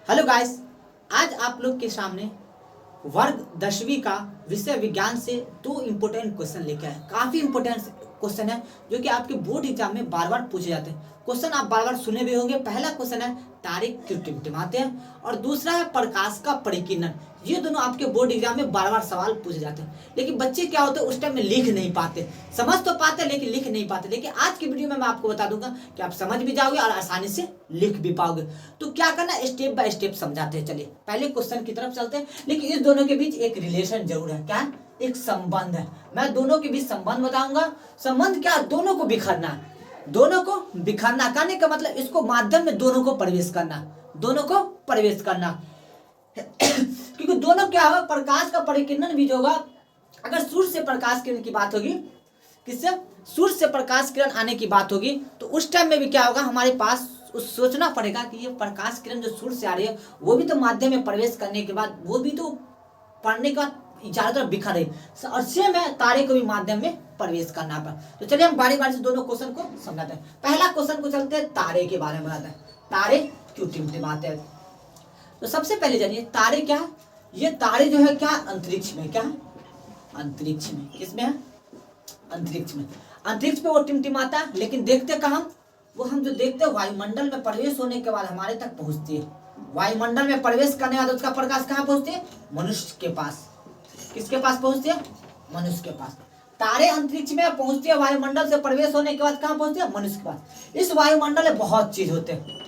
Hello guys, आज आप लोग के सामने वर्ग 10वीं का विषय विज्ञान से दो इम्पोर्टेंट क्वेश्चन लेके आए। काफ़ी इम्पोर्टेंट क्वेश्चन है जो कि आपके बोर्ड एग्जाम में बार बार पूछे जाते हैं। क्वेश्चन आप बार बार सुने भी होंगे। पहला क्वेश्चन है तारे क्यों टिमटिमाते हैं और दूसरा है प्रकाश का परिकीर्णन। ये दोनों आपके बोर्ड एग्जाम में बार बार सवाल पूछे जाते हैं, लेकिन बच्चे क्या होते हैं उस टाइम में लिख नहीं पाते। समझ तो पाते हैं लेकिन लिख नहीं पाते। लेकिन आज की वीडियो में मैं आपको बता दूंगा कि आप समझ भी जाओगे और आसानी से लिख भी पाओगे। तो क्या करना, स्टेप बाय स्टेप समझाते हैं। चलिए पहले क्वेश्चन की तरफ चलते हैं। लेकिन इस दोनों के बीच एक रिलेशन जरूर है। क्या है? एक संबंध है। मैं दोनों के बीच संबंध बताऊंगा। संबंध क्या? दोनों को बिखरना है। दोनों को बिखरना कहने का मतलब इसको माध्यम में दोनों को प्रवेश करना, दोनों को प्रवेश करना। क्योंकि दोनों क्या होगा, प्रकाश का परिकीर्णन भी जो होगा, अगर सूर्य से प्रकाश किरण की बात होगी, किससे? सूर्य से प्रकाश किरण आने की बात होगी, तो उस टाइम में भी क्या होगा, हमारे पास सोचना पड़ेगा कि ये प्रकाश किरण जो सूर्य से आ रही है वो भी तो माध्यम में प्रवेश करने के बाद वो भी तो पढ़ने का चारों तरफ बिखर रही और सेम है, तारे को भी माध्यम में प्रवेश करना पड़ा। तो चलिए हम बारी बारी से दोनों क्वेश्चन को समझाते हैं। पहला क्वेश्चन को चलते हैं, तारे के बारे में बताते हैं। तारे क्यों टिमटिमाते हैं? तो सबसे पहले जानिए तारे क्या है। ये तारे जो है क्या, अंतरिक्ष में। क्या है? अंतरिक्ष में। किसमें है? अंतरिक्ष में। अंतरिक्ष में वो टिमटिमाता है, लेकिन देखते कहाँ? वो हम जो देखते हैं वायुमंडल में प्रवेश होने के बाद हमारे तक पहुंचती है। वायुमंडल में प्रवेश करने के बाद उसका प्रकाश कहाँ पहुंचती है? मनुष्य के पास। किसके पास पहुंचती है? मनुष्य के पास। तारे अंतरिक्ष में पहुंचती है, वायुमंडल से प्रवेश होने के बाद कहाँ पहुंचती है? मनुष्य के पास। इस वायुमंडल में बहुत चीज होते हैं।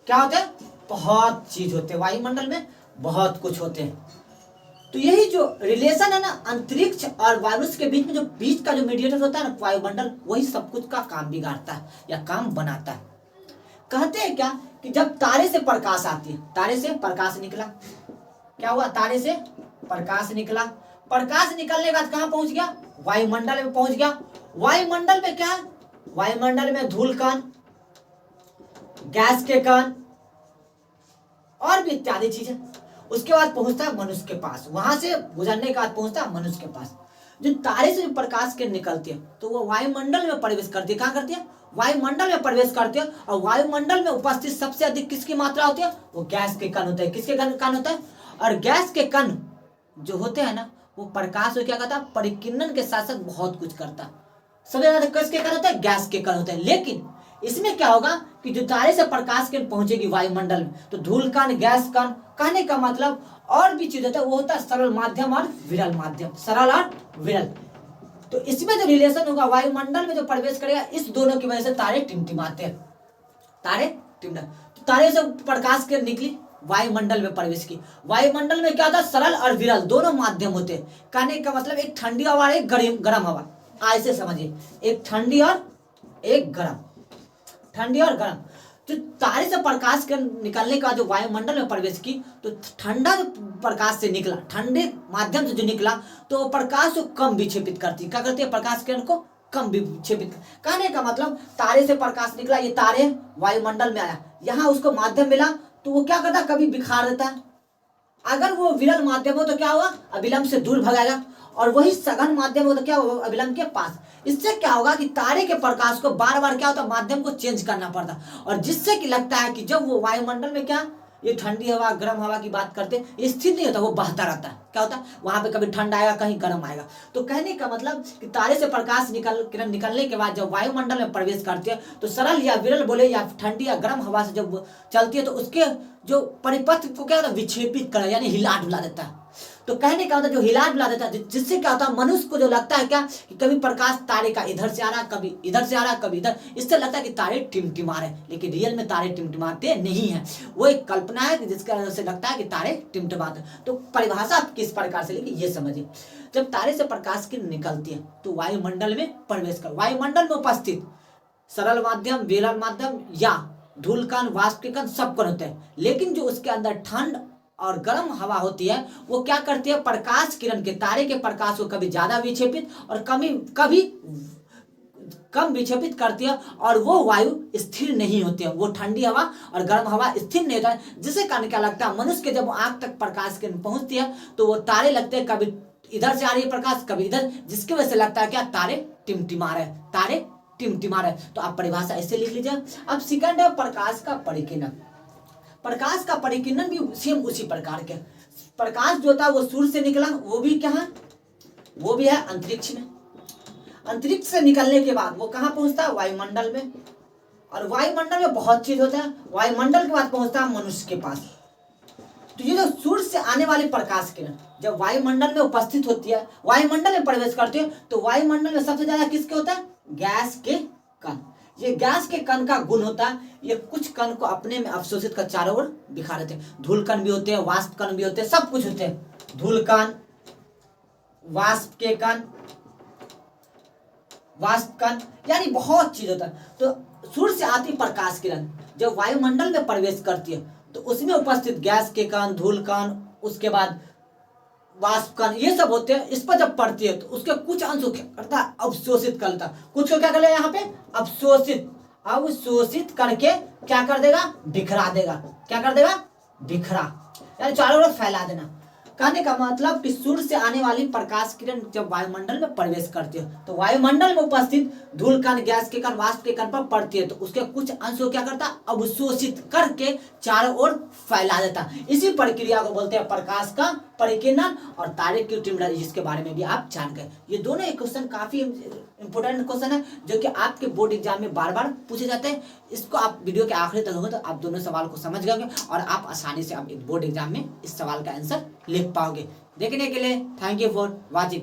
क्या होते हैं? बहुत चीज होते हैं। वायुमंडल में बहुत कुछ होते हैं। तो यही जो रिलेशन है ना, अंतरिक्ष और वायुमंडल के बीच में, जो बीच का जो मीडिएटर होता है ना, वायुमंडल, वही सब कुछ का काम बिगाड़ता है या काम बनाता है। कहते हैं क्या कि जब तारे से प्रकाश आती है, तारे से प्रकाश निकला, क्या हुआ? तारे से प्रकाश निकला। प्रकाश निकलने के बाद कहां पहुंच गया? वायुमंडल में पहुंच गया। वायुमंडल में क्या? वायुमंडल में धूल कण, गैस के कण और भी इत्यादि चीजें। उसके बाद पहुंचता है मनुष्य के पास। वहां से गुजरने के बाद पहुंचता है मनुष्य के पास। जो तारे से प्रकाश किरण निकलती है तो वो वायुमंडल में प्रवेश करती है। कहां करती है? वायुमंडल में प्रवेश करती है। और वायुमंडल में उपस्थित सबसे अधिक किसकी मात्रा होती है? वो गैस के कण होते हैं। किसके कण होता है? और गैस के कण जो होते हैं ना, वो प्रकाश को क्या करता है? परिकीर्णन के साथ साथ बहुत कुछ करता है। सबसे ज्यादा किसके कण होते हैं? गैस के कण होते हैं। लेकिन इसमें क्या होगा कि जो तारे से प्रकाश किरण पहुंचेगी वायुमंडल में, तो धूल कण, गैस कण, कहने का मतलब और भी चीज होता है। वो होता है सरल माध्यम और विरल माध्यम। सरल और विरल। तो इसमें जो रिलेशन होगा, वायुमंडल में जो प्रवेश करेगा, इस दोनों की वजह से तारे टिमटिमाते हैं। तारे टिमटिमाते। तो तारे से प्रकाश किरण निकली, वायुमंडल में प्रवेश की। वायुमंडल में क्या होता है? सरल और विरल दोनों माध्यम होते हैं। कहने का मतलब एक ठंडी हवा और एक गर्म हवा। ऐसे समझिए, एक ठंडी और एक गर्म। ठंडी और गर्म। जो तारे से प्रकाश के निकलने का जो वायुमंडल में प्रवेश की, तो ठंडा जो प्रकाश से निकला, ठंडे माध्यम से जो निकला, तो प्रकाश को कम विक्षेपित करती है। क्या करती है? प्रकाश किरण को कम विक्षेपित। कहने का मतलब तारे से प्रकाश निकला, ये तारे वायुमंडल में आया, यहाँ उसको माध्यम मिला, तो वो क्या करता है? कभी बिखार देता है। अगर वो विरल माध्यम हो तो क्या होगा? अविलंब से दूर भगाएगा। और वही सघन माध्यम हो तो क्या होगा? अविलंब के पास। इससे क्या होगा कि तारे के प्रकाश को बार बार क्या होता है? माध्यम को चेंज करना पड़ता, और जिससे कि लगता है कि जब वो वायुमंडल में क्या, ये ठंडी हवा, गर्म हवा की बात करते हैं, ये स्थिर नहीं होता, वो बहता रहता है। क्या होता है? वहां पे कभी ठंडा आएगा, कहीं गर्म आएगा। तो कहने का मतलब कि तारे से प्रकाश किरण निकलने के बाद जब वायुमंडल में प्रवेश करती है, तो सरल या विरल बोले या ठंडी या गर्म हवा से जब चलती है, तो उसके जो परिपथ को क्या होता है? विक्षेपित कर, यानी हिला डुला देता है। तो कहने का मतलब जो हिला डुला देता है, जिससे क्या होता है? मनुष्य को जो लगता है क्या कि कभी प्रकाश तारे का इधर से आ रहा, कभी इधर से आ रहा, कभी इधर, इससे लगता है कि तारे टिमटिमा रहे, लेकिन रियल में तारे टिमटिमाते नहीं है। वो एक कल्पना है कि जिसकी वजह से लगता है कि तारे टिमटिमाते। तो परिभाषा किस प्रकार से लेंगे ये समझिए। जब तारे से प्रकाश किरण निकलती है तो वायुमंडल में प्रवेश कर, वायुमंडल में उपस्थित सरल माध्यम, विरल माध्यम या धूल कण, वाष्प के कण, सब कण होते हैं। लेकिन जो उसके अंदर ठंड और गर्म हवा होती है, वो क्या करती है? प्रकाश किरण के, तारे के प्रकाश को कभी ज्यादा विक्षेपित और कभी कम विक्षेपित करती है। और वो वायु स्थिर नहीं होती है। वो ठंडी हवा और गर्म हवा स्थिर नहीं होता है, जिससे कारण क्या लगता है? मनुष्य के जब आंख तक प्रकाश किरण पहुंचती है, तो वो तारे लगते हैं, कभी इधर से आ रही है प्रकाश, कभी इधर, जिसकी वजह से लगता है क्या? तारे टिमटिमा रहे, तारे टिमटिमा रहे। तो आप परिभाषा ऐसे लिख लीजिए। अब सेकंड है प्रकाश का परिकीर्णन। प्रकाश का परिकीर्णन भी सेम उसी प्रकार के। प्रकाश जो था वो सूर्य से निकला, वो भी क्या है, वो भी है अंतरिक्ष में। अंतरिक्ष से निकलने के बाद वो कहाँ पहुंचता है, वायुमंडल में। और वायुमंडल में बहुत चीज होता है, वायुमंडल के बाद पहुंचता है मनुष्य के पास। तो ये जो सूर्य से आने वाली प्रकाश किरण जब वायुमंडल में उपस्थित होती है, वायुमंडल में प्रवेश करती है, तो वायुमंडल में सबसे ज्यादा किसके होता है, गैस के कण। ये गैस के कण का गुण होता है, ये कुछ कण को अपने में अवशोषित कर चारों ओर बिखा देते हैं। धूल कण भी होते हैं, वाष्प कण भी होते हैं, सब कुछ होते हैं। धूल कण, वाष्प के कण, वाष्प कण, यानी बहुत चीज होता है। तो सूर्य से आती प्रकाश किरण जब वायुमंडल में प्रवेश करती है तो उसमें उपस्थित गैस के कण, धूल कण, उसके बाद वाष्प कण, ये सब होते हैं। इस पर जब पड़ती है तो उसके कुछ अंश को क्या करता है, अवशोषित कर लेता है। कुछ को क्या कर लेगा यहाँ पे, अवशोषित, अवशोषित करके क्या कर देगा, बिखरा देगा। क्या कर देगा, बिखरा, यानी चारों ओर फैला देना। कहने का मतलब कि सूर्य से आने वाली प्रकाश किरण जब वायुमंडल में प्रवेश करती है तो वायुमंडल में उपस्थित धूल कण, गैस के कण, वाष्प के कण पर पड़ती है तो उसके कुछ अंश को क्या करता है, अवशोषित करके चारों ओर फैला देता। इसी प्रक्रिया को बोलते हैं प्रकाश का परिकीर्णन और तारे की टिमड़ा, जिसके बारे में भी आप जान गए। ये दोनों एक क्वेश्चन काफी इंपोर्टेंट क्वेश्चन है जो कि आपके बोर्ड एग्जाम में बार बार पूछे जाते हैं। इसको आप वीडियो के आखिरी तक होंगे तो आप दोनों सवाल को समझ गए और आप आसानी से आप बोर्ड एग्जाम में इस सवाल का आंसर लिख पाओगे। देखने के लिए थैंक यू फॉर वॉचिंग।